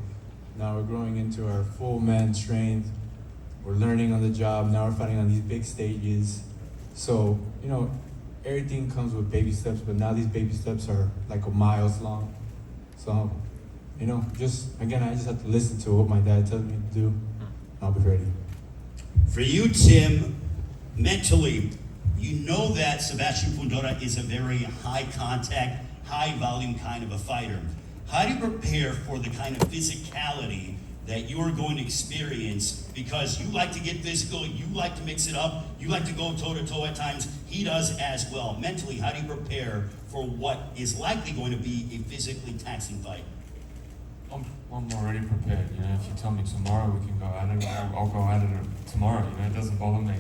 Speaker 13: now we're growing into our full man strength. we're learning on the job. Now we're fighting on these big stages. So, you know, everything comes with baby steps, but now these baby steps are like a miles long. So, you know, again, I just have to listen to what my dad tells me to do. I'll be ready.
Speaker 1: For you, Tim, mentally, you know that Sebastian Fundora is a very high contact, high volume kind of a fighter. How do you prepare for the kind of physicality that you're going to experience? Because you like to get physical, you like to mix it up, you like to go toe to toe at times. He does as well. Mentally, how do you prepare for what is likely going to be a physically taxing fight?
Speaker 10: I'm already prepared. You know, if you tell me tomorrow we can go at it, I'll go at it tomorrow. You know, it doesn't bother me.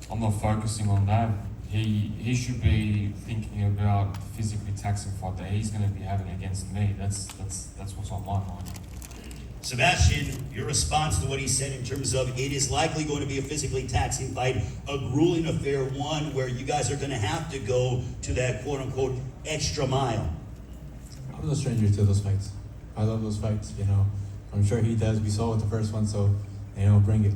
Speaker 10: I'm not focusing on that. He should be thinking about the physically taxing fight that he's going to be having against me. That's what's on my mind.
Speaker 1: Sebastian, your response to what he said in terms of it is likely going to be a physically taxing fight, a grueling affair, one where you guys are going to have to go to that quote-unquote extra mile.
Speaker 13: I'm no stranger to those fights. I love those fights, you know. I'm sure he does. We saw it with the first one, so, you know, bring it.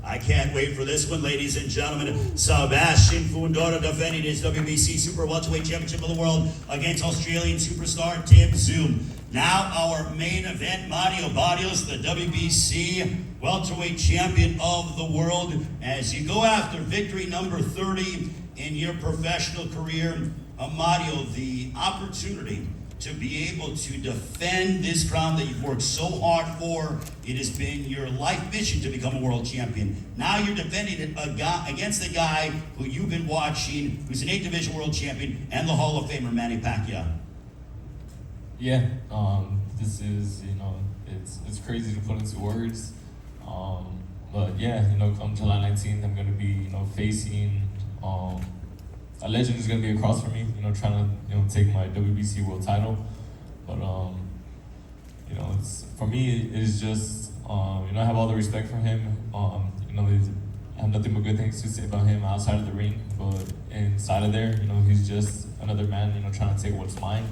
Speaker 1: I can't wait for this one, ladies and gentlemen. Sebastian Fundora defending his WBC Super Welterweight Championship of the World against Australian superstar Tim Zoom. Now our main event, Manny Barrios, the WBC Welterweight Champion of the World. As you go after victory number 30 in your professional career, Mario, the opportunity to be able to defend this crown that you've worked so hard for. It has been your life mission to become a world champion. Now you're defending it against a guy who you've been watching, who's an 8th division world champion and the Hall of Famer Manny Pacquiao.
Speaker 10: Yeah, this is, you know, it's crazy to put into words. But yeah, you know, come July 19th, I'm going to be, you know, facing a legend is going to be across from me, you know, trying to, you know, take my WBC world title. But, you know, for me, it's just, you know, I have all the respect for him. You know, I have nothing but good things to say about him outside of the ring. But inside of there, you know, he's just another man, you know, trying to take what's mine.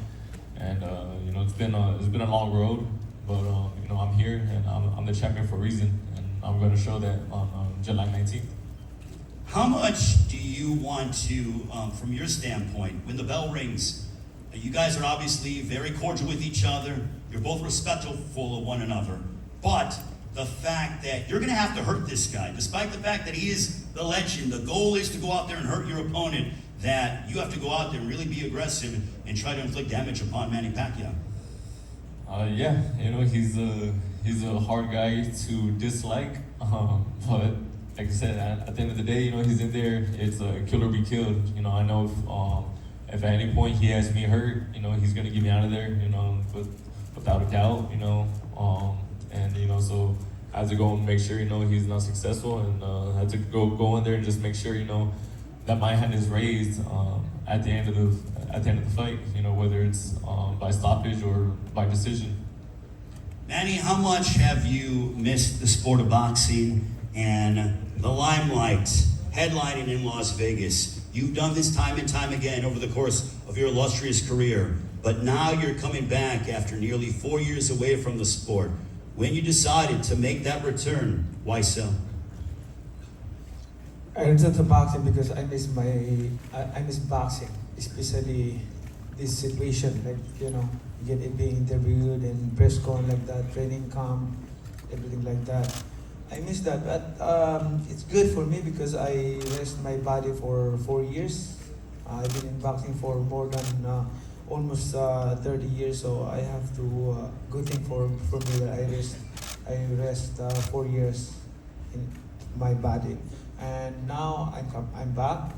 Speaker 10: And, you know, it's been a long road. But, you know, I'm here and I'm the champion for a reason. And I'm going to show that on July 19th.
Speaker 1: How much do you want to, from your standpoint, when the bell rings, you guys are obviously very cordial with each other, you're both respectful of one another, but the fact that you're going to have to hurt this guy, despite the fact that he is the legend, the goal is to go out there and hurt your opponent, that you have to go out there and really be aggressive and try to inflict damage upon Manny Pacquiao.
Speaker 10: Yeah, you know, he's a hard guy to dislike, but like I said, at the end of the day, you know, he's in there, it's a kill or be killed. You know, I know if at any point he has me hurt, you know, he's going to get me out of there, you know, without a doubt, you know. And, you know, so I had to go and make sure, you know, he's not successful, and I had to go in there and just make sure, you know, that my hand is raised at the end of the fight, you know, whether it's by stoppage or by decision.
Speaker 1: Manny, how much have you missed the sport of boxing and the limelight, headlining in Las Vegas? You've done this time and time again over the course of your illustrious career, but now you're coming back after nearly 4 years away from the sport. When you decided to make that return, why so?
Speaker 12: I returned to boxing because I miss boxing, especially this situation, like, you know, being interviewed and press con like that, training camp, everything like that. I miss that, but it's good for me because I rest my body for 4 years. I've been in boxing for more than almost 30 years, so I have to, good thing for me that I rest 4 years in my body. And now I'm back.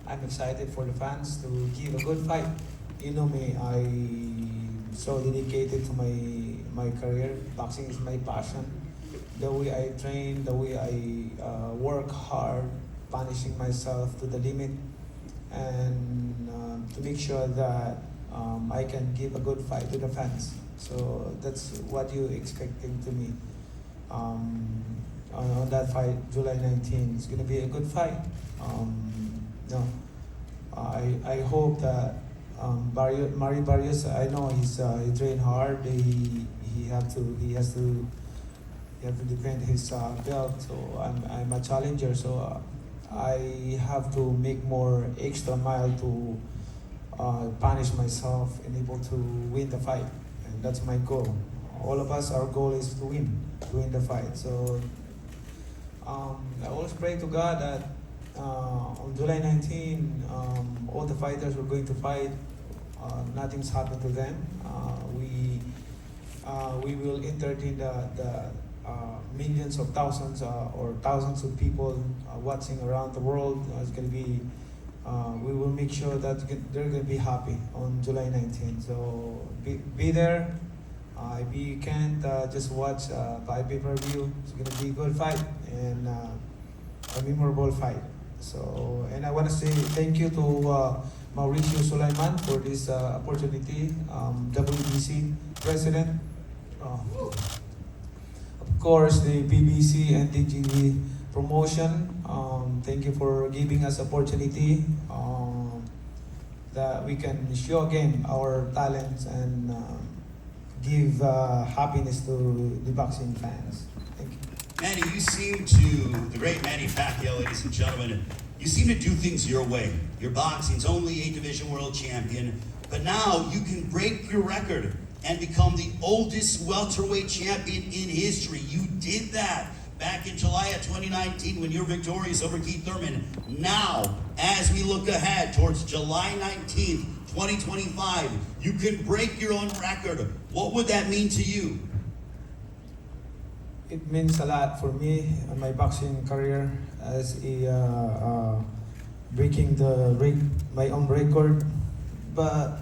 Speaker 12: I'm excited for the fans to give a good fight. You know me, I'm so dedicated to my career. Boxing is my passion. The way I train, the way I work hard, punishing myself to the limit, and to make sure that I can give a good fight to the fans. So that's what you expecting to me. On that fight, July 19, it's gonna be a good fight. I hope that Manny Barrios, I know he trained hard. He has to he have to defend his belt. So I'm a challenger, so I have to make more extra mile to punish myself and able to win the fight, and that's my goal. All of us, our goal is to win the fight. So I always pray to God that on July 19, all the fighters were going to fight. Nothing's happened to them. We will entertain the millions of thousands or thousands of people watching around the world. It's going to be. We will make sure that they're going to be happy on July 19. So be there. If you can't, just watch by pay-per-view. It's going to be a good fight and a memorable fight. So, and I want to say thank you to Mauricio Sulaiman for this opportunity, WBC president. Of course, the BBC and DGV promotion. Thank you for giving us opportunity that we can show again our talents and give happiness to the boxing fans. Thank you.
Speaker 1: Manny, you seem to, the great Manny Pacquiao, ladies and gentlemen, you seem to do things your way. Your boxing's only 8-division world champion, but now you can break your record and become the oldest welterweight champion in history. You did that back in July of 2019 when you were victorious over Keith Thurman. Now, as we look ahead towards July 19th, 2025, you can break your own record. What would that mean to you?
Speaker 12: It means a lot for me and my boxing career as a breaking my own record. But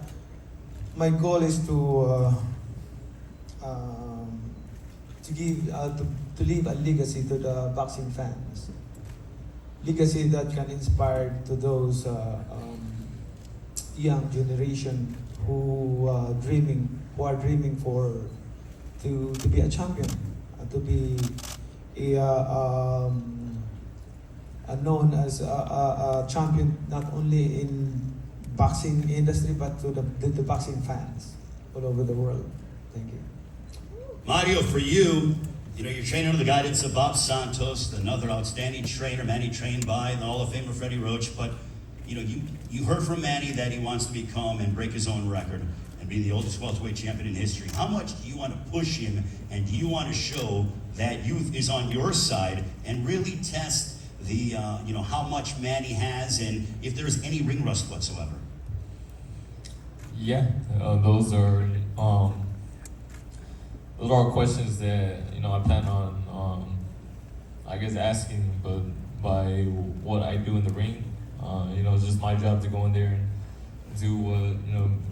Speaker 12: my goal is to leave a legacy to the boxing fans. Legacy that can inspire to those young generation who are dreaming to be a champion, to be known as a champion not only in boxing industry but to the boxing fans all over the world. Thank you.
Speaker 1: Mario, for you, you're training under the guidance of Bob Santos, another outstanding trainer, Manny trained by the Hall of Famer Freddie Roach, but you heard from Manny that he wants to become and break his own record and be the oldest welterweight champion in history. How much do you want to push him, and do you want to show that youth is on your side and really test the how much Manny has and if there's any ring rust whatsoever?
Speaker 10: Yeah, those are questions that I plan on I guess asking, but by what I do in the ring, it's just my job to go in there and do what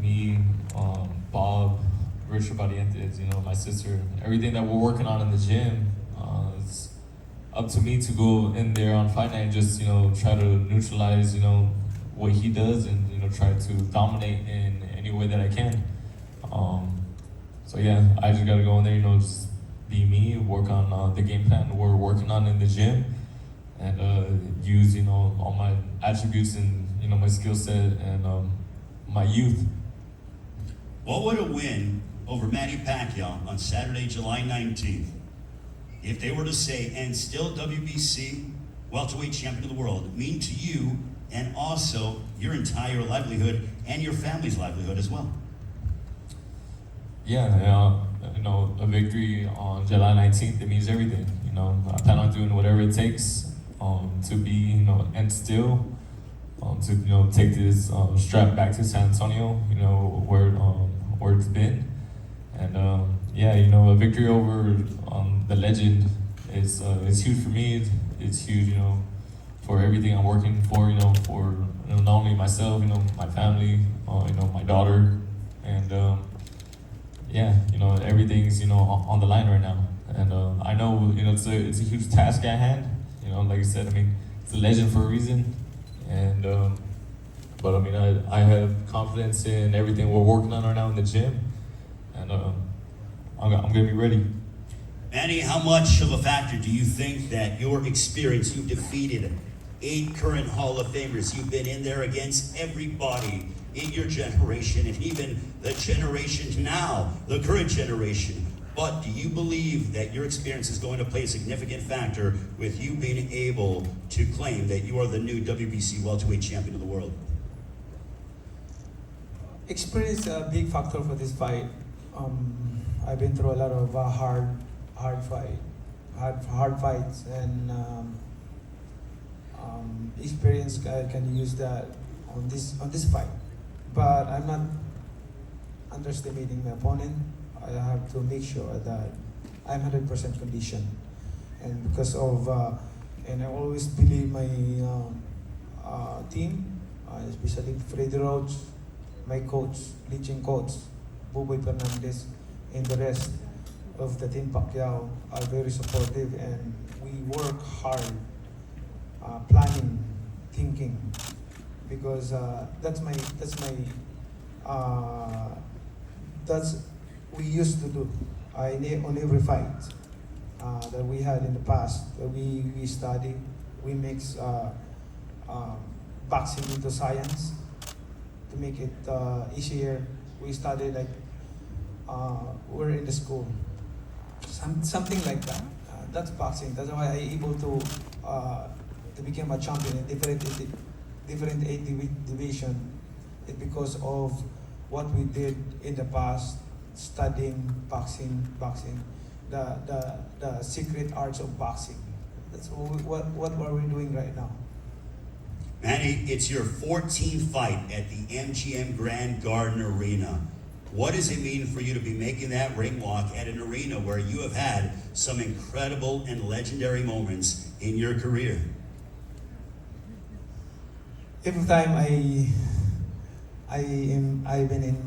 Speaker 10: me, Bob, Richard Barrios, my sister, everything that we're working on in the gym. It's up to me to go in there on fight night and just try to neutralize what he does and try to dominate in any way that I can. So yeah, I just gotta go in there, just be me, work on the game plan we're working on in the gym, and use all my attributes and my skill set and my youth.
Speaker 1: What would a win over Manny Pacquiao on Saturday, July 19th, if they were to say, and still WBC welterweight champion of the world, mean to you and also your entire livelihood and your family's livelihood as well?
Speaker 10: Yeah, a victory on July 19th, it means everything. I plan on doing whatever it takes to be, and still to take this strap back to San Antonio, where it's been. And a victory over the legend is huge for me. It's huge, for everything I'm working for, for not only myself, my family, my daughter, and everything's on the line right now. And I know it's a huge task at hand. Like I said, it's a legend for a reason. And but I have confidence in everything we're working on right now in the gym, and I'm gonna be ready.
Speaker 1: Manny, how much of a factor do you think that your experience, you've defeated 8 current Hall of Famers, you've been in there against everybody in your generation and even the generation now, the current generation. But do you believe that your experience is going to play a significant factor with you being able to claim that you are the new WBC welterweight champion of the world?
Speaker 12: Experience is a big factor for this fight. I've been through a lot of hard fights, and experience I can use that on this fight. But I'm not underestimating my opponent. I have to make sure that I'm 100% conditioned, and because of and I always believe my team, especially Freddy Roach, my coach, Legion coach, Buboy Fernandez, and the rest of the team Pacquiao are very supportive, and we work hard, planning, thinking, because that's we used to do on every fight that we had in the past. We study, we mix boxing into science to make it easier. We study like we're in the school, something like that. That's boxing. That's why I able to become a champion in different age division. It's because of what we did in the past, studying boxing, the secret arts of boxing. That's what are we doing right now.
Speaker 1: Manny, it's your 14th fight at the MGM Grand Garden Arena. What does it mean for you to be making that ring walk at an arena where you have had some incredible and legendary moments in your career?
Speaker 12: Every time I've been in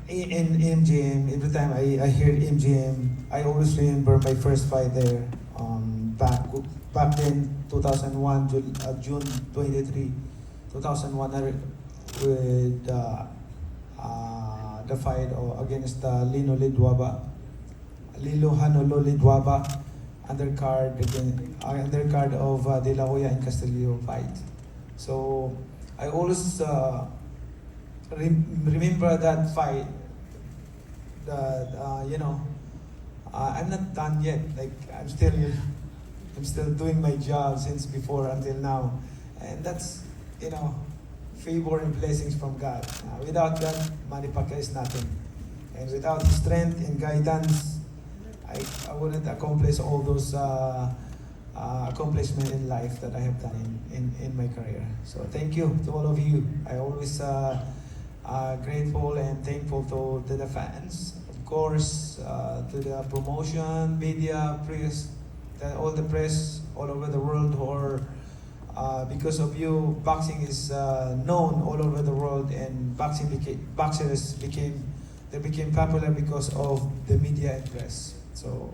Speaker 12: MGM, every time I hear MGM, I always remember my first fight there. Back then, 2001, June 23, 2001, with the fight against Lino Hanolo Lidwaba, undercard of De La Hoya and Castillo fight. So I always remember that fight. That I'm not done yet. Like I'm still doing my job since before until now, and that's favor and blessings from God. Without that, Manny Pacquiao is nothing, and without his strength and guidance, I wouldn't accomplish all those accomplishments in life that I have done in my career. So thank you to all of you. I always grateful and thankful to the fans, of course, to the promotion, media, press, all the press all over the world who are, because of you, boxing is known all over the world, and boxers became popular because of the media and press. So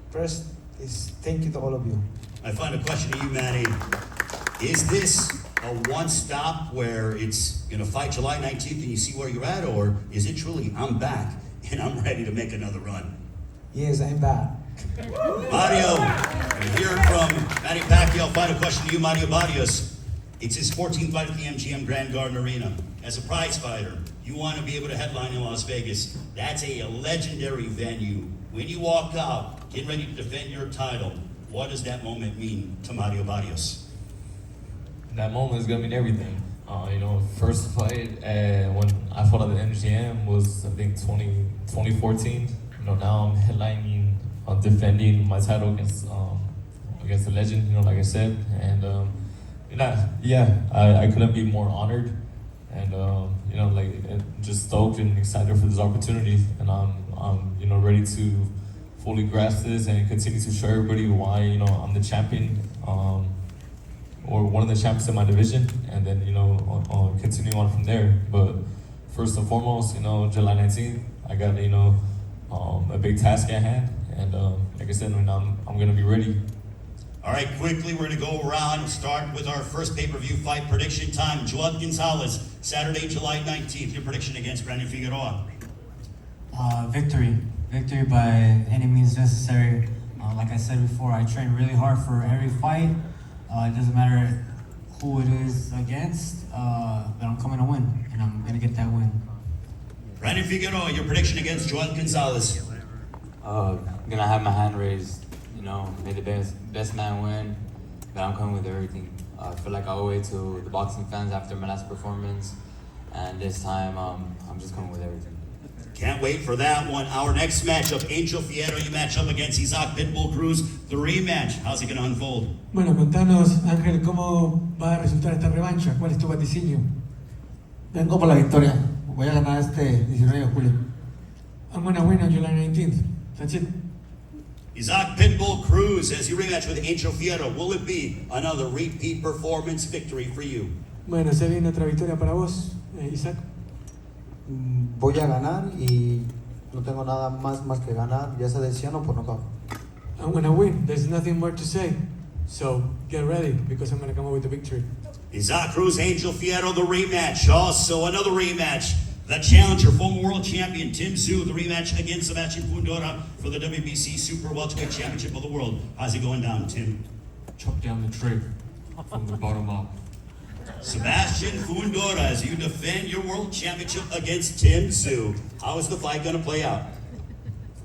Speaker 12: first is thank you to all of you.
Speaker 1: My final question to you, Manny, is this a one-stop where it's fight July 19th and you see where you're at, or is it truly I'm back and I'm ready to make another run?
Speaker 12: Yes, I'm back.
Speaker 1: Mario, we're hearing from Manny Pacquiao. Final question to you, Mario Barrios. It's his 14th fight at the MGM Grand Garden Arena. As a prize fighter, you want to be able to headline in Las Vegas. That's a legendary venue. When you walk out, get ready to defend your title. What does that moment mean to Mario Barrios?
Speaker 6: That moment is gonna mean everything. First fight when I fought at the MGM was I think 2014. Now I'm headlining, defending my title against the legend. Like I said, and I couldn't be more honored, and just stoked and excited for this opportunity, and I'm ready to fully grasp this and continue to show everybody why I'm the champion. Or one of the champions in my division, and then continue on from there. But first and foremost, July 19th, I got a big task at hand, and like I said, I'm gonna be ready.
Speaker 1: All right, quickly, we're gonna go around. Start with our first pay-per-view fight prediction time. Joel Gonzalez, Saturday, July 19th. Your prediction against Brandon Figueroa?
Speaker 5: Victory by any means necessary. Like I said before, I train really hard for every fight. It doesn't matter who it is against, but I'm coming to win, and I'm gonna get that win.
Speaker 1: Brandon Figueroa, your prediction against Joel Gonzalez?
Speaker 6: Gonna have my hand raised. You know, may the best man win. But I'm coming with everything. I feel like I owe it to the boxing fans after my last performance, and this time I'm just coming with everything.
Speaker 1: Can't wait for that one. Our next matchup, Angel Fierro, you match up against Isaac Pitbull Cruz. The rematch, how's it going to unfold?
Speaker 8: Bueno, contanos, Ángel, ¿cómo va a resultar esta revancha? ¿Cuál es tu vaticinio?
Speaker 7: Vengo por la victoria. Voy a ganar este 19 de julio.
Speaker 8: I'm gonna win on July 19th. That's it.
Speaker 1: Isaac Pitbull Cruz, as you rematch with Angel Fierro, will it be another repeat performance victory for you?
Speaker 8: Bueno, ¿se viene otra victoria para vos, Isaac?
Speaker 9: Voy a ganar y no tengo nada más que ganar, ya sea decisión o por nocaut.
Speaker 8: I'm gonna win. There's nothing more to say. So get ready because I'm gonna come up with the victory.
Speaker 1: Isaac Cruz, Angel Fierro, the rematch. Also another rematch. The challenger, former world champion Tim Tszyu, the rematch against Sebastian Fundora for the WBC Super Welterweight Championship of the World. How's it going down, Tim?
Speaker 10: Chop down the tree from the bottom up.
Speaker 1: Sebastian Fundora, as you defend your world championship against Tim Tszyu. How is the fight going to play out?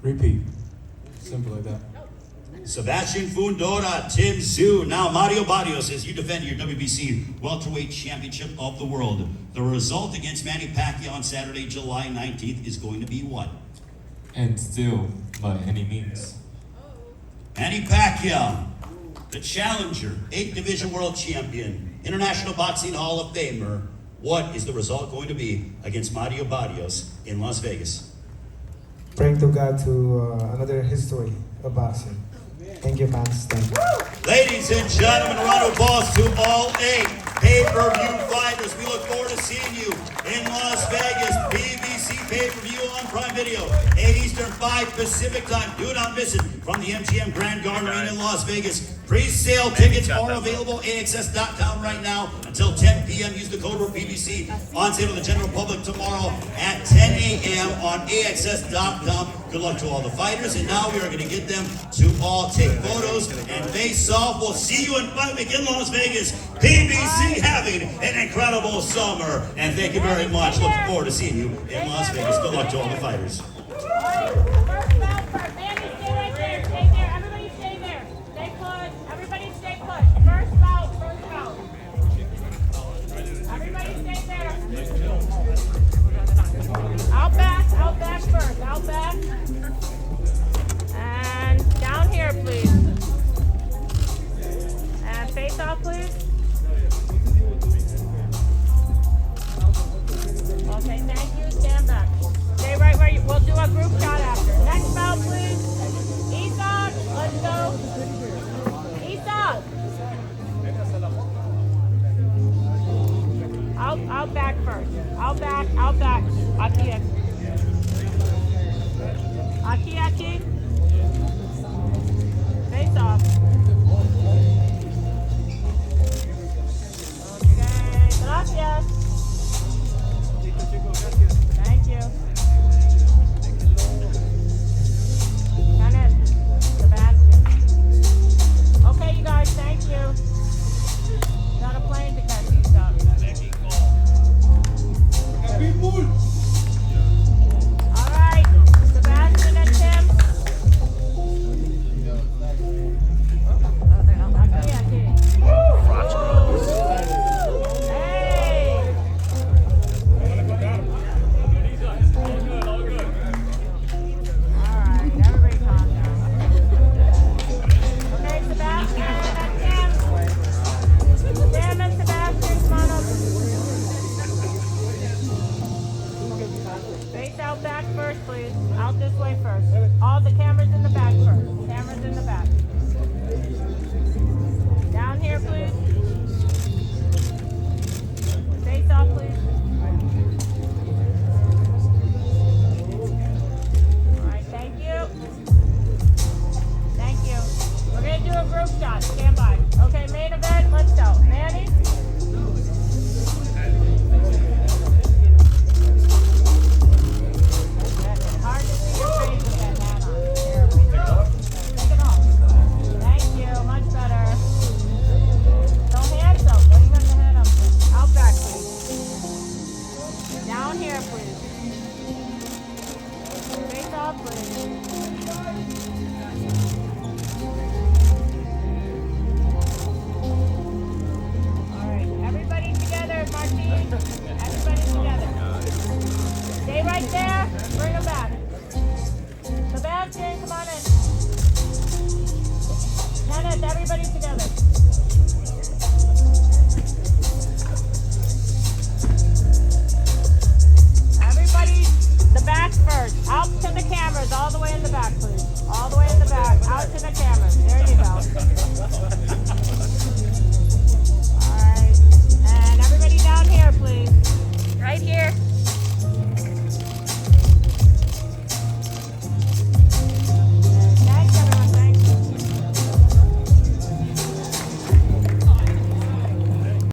Speaker 13: Repeat. Simple like that.
Speaker 1: Sebastian Fundora, Tim Tszyu. Now Mario Barrios, as you defend your WBC Welterweight Championship of the World. The result against Manny Pacquiao on Saturday, July 19th is going to be what?
Speaker 13: And still, by any means.
Speaker 1: Manny Pacquiao, the challenger, 8th Division World Champion, International Boxing Hall of Famer. What is the result going to be against Mario Barrios in Las Vegas?
Speaker 12: Praying to God to another history of boxing. Thank you, fans. Thank you.
Speaker 1: Ladies and gentlemen, a round of applause to all 8 pay-per-view fighters. We look forward to seeing you in Las Vegas. PBC pay-per-view on Prime Video, 8 Eastern, 5 Pacific time. Do not miss it from the MGM Grand Garden Arena in Las Vegas. Pre-sale tickets are available AXS.com right now until 10 p.m. Use the code word PBC. On sale to the general public tomorrow at 10 a.m. on AXS.com. Good luck to all the fighters. And now we are going to get them to all take photos and face off. We'll see you in Fight Week in Las Vegas. PBC having an incredible summer. And thank you very much. Looking forward to seeing you in Las Vegas. Good luck to all the fighters.
Speaker 2: First belt for Manny, stay right there. Stay there. Everybody stay there. Stay put. Everybody stay put. First belt. First belt. Everybody stay there. Out back first. Out back. And down here, please. And face off, please. Okay, thank you. Stand back. Stay right where you. We'll do a group shot after. Next belt, please. Isaac, let's go. Isaac. Out back first. Out back. Aquí. Aquí. Face off. Okay, gracias. Thank you. Kenneth, Sebastian. Okay, you guys, thank you. Got a plane to catch you stuff. All right, Sebastian and Tim. Hey. Alright, everybody calm down. Okay, Sebastian and Tim. Tim and Sebastian, come on up. Face out back first, please. Out this way first. All the cameras in the back first. Cameras in the back. Down here, please. Face off, please. Alright, thank you. Thank you. We're going to do a group shot. Stand by. Okay, main event, let's go. Manny? It's hard to see your face with that hat on. Terrible. Take it off. Thank you. Much better. right there. Bring them back. Sebastian, come on in. Kenneth, everybody together. Everybody, the back first. Out to the cameras, all the way in the back, please. All the way in the back, out to the camera.